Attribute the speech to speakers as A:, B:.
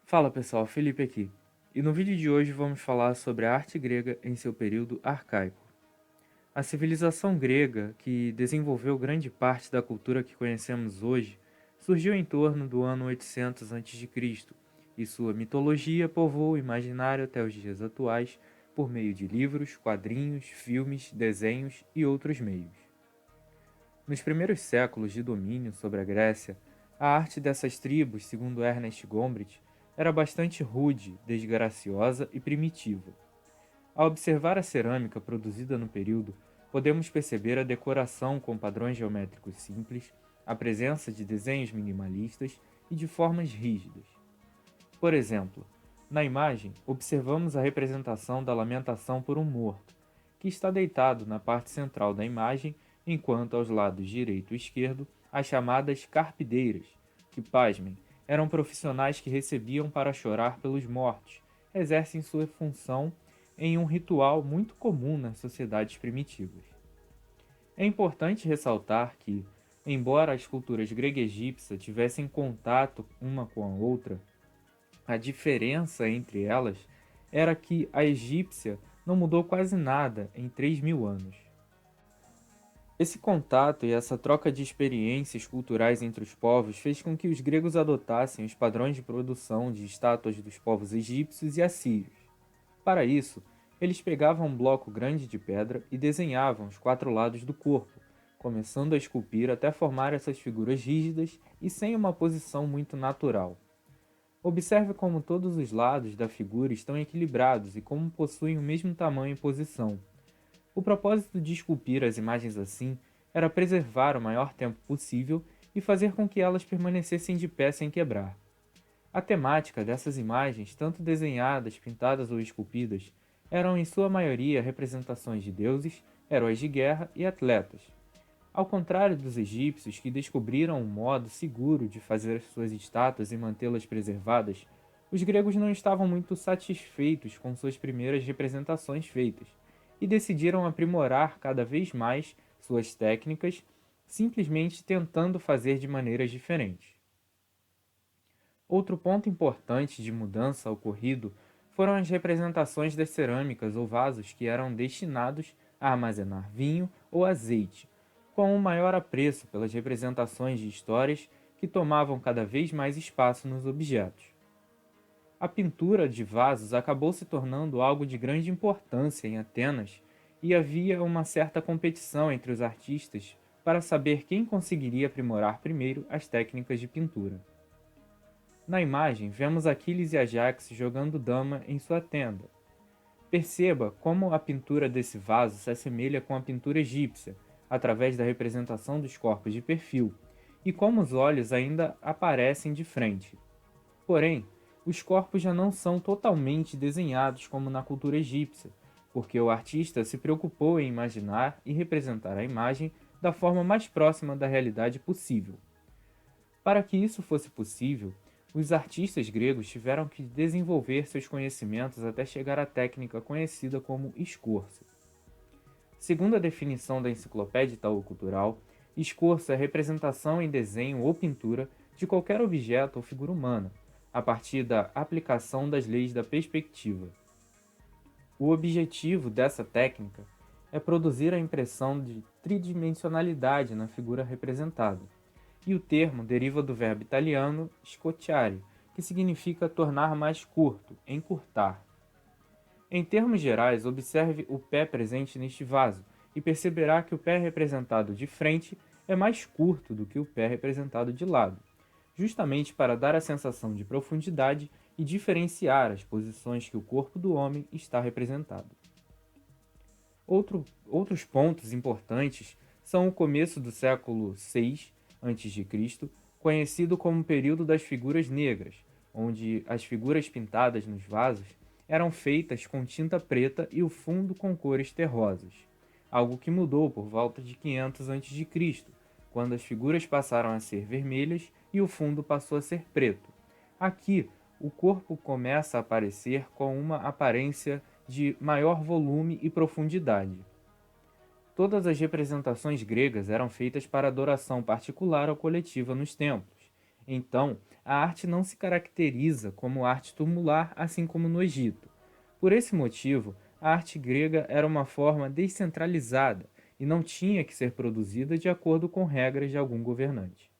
A: Fala pessoal, Felipe aqui. E no vídeo de hoje vamos falar sobre a arte grega em seu período arcaico. A civilização grega, que desenvolveu grande parte da cultura que conhecemos hoje, surgiu em torno do ano 800 a.C., e sua mitologia povoou o imaginário até os dias atuais por meio de livros, quadrinhos, filmes, desenhos e outros meios. Nos primeiros séculos de domínio sobre a Grécia, a arte dessas tribos, segundo Ernest Gombrich, era bastante rude, desgraciosa e primitiva. Ao observar a cerâmica produzida no período, podemos perceber a decoração com padrões geométricos simples, a presença de desenhos minimalistas e de formas rígidas. Por exemplo, na imagem, observamos a representação da lamentação por um morto, que está deitado na parte central da imagem, enquanto aos lados direito e esquerdo as chamadas carpideiras, que, pasmem, eram profissionais que recebiam para chorar pelos mortos, exercem sua função em um ritual muito comum nas sociedades primitivas. É importante ressaltar que, embora as culturas grega e egípcia tivessem contato uma com a outra, a diferença entre elas era que a egípcia não mudou quase nada em 3.000 anos. Esse contato e essa troca de experiências culturais entre os povos fez com que os gregos adotassem os padrões de produção de estátuas dos povos egípcios e assírios. Para isso, eles pegavam um bloco grande de pedra e desenhavam os quatro lados do corpo, começando a esculpir até formar essas figuras rígidas e sem uma posição muito natural. Observe como todos os lados da figura estão equilibrados e como possuem o mesmo tamanho e posição. O propósito de esculpir as imagens assim era preservar o maior tempo possível e fazer com que elas permanecessem de pé sem quebrar. A temática dessas imagens, tanto desenhadas, pintadas ou esculpidas, eram em sua maioria representações de deuses, heróis de guerra e atletas. Ao contrário dos egípcios, que descobriram um modo seguro de fazer suas estátuas e mantê-las preservadas, os gregos não estavam muito satisfeitos com suas primeiras representações feitas e decidiram aprimorar cada vez mais suas técnicas, simplesmente tentando fazer de maneiras diferentes. Outro ponto importante de mudança ocorrido foram as representações das cerâmicas ou vasos que eram destinados a armazenar vinho ou azeite, com um maior apreço pelas representações de histórias que tomavam cada vez mais espaço nos objetos. A pintura de vasos acabou se tornando algo de grande importância em Atenas e havia uma certa competição entre os artistas para saber quem conseguiria aprimorar primeiro as técnicas de pintura. Na imagem, vemos Aquiles e Ajax jogando dama em sua tenda. Perceba como a pintura desse vaso se assemelha com a pintura egípcia, através da representação dos corpos de perfil, e como os olhos ainda aparecem de frente. Porém, os corpos já não são totalmente desenhados como na cultura egípcia, porque o artista se preocupou em imaginar e representar a imagem da forma mais próxima da realidade possível. Para que isso fosse possível, os artistas gregos tiveram que desenvolver seus conhecimentos até chegar à técnica conhecida como escorço. Segundo a definição da Enciclopédia Itaú-Cultural, escorço é a representação em desenho ou pintura de qualquer objeto ou figura humana, a partir da aplicação das leis da perspectiva. O objetivo dessa técnica é produzir a impressão de tridimensionalidade na figura representada, e o termo deriva do verbo italiano scocciare, que significa tornar mais curto, encurtar. Em termos gerais, observe o pé presente neste vaso e perceberá que o pé representado de frente é mais curto do que o pé representado de lado, justamente para dar a sensação de profundidade e diferenciar as posições que o corpo do homem está representado. Outros pontos importantes são o começo do século VI a.C., conhecido como período das figuras negras, onde as figuras pintadas nos vasos eram feitas com tinta preta e o fundo com cores terrosas, algo que mudou por volta de 500 a.C., quando as figuras passaram a ser vermelhas e o fundo passou a ser preto. Aqui, o corpo começa a aparecer com uma aparência de maior volume e profundidade. Todas as representações gregas eram feitas para adoração particular ou coletiva nos templos, Então, a arte não se caracteriza como arte tumular, assim como no Egito. Por esse motivo, a arte grega era uma forma descentralizada e não tinha que ser produzida de acordo com regras de algum governante.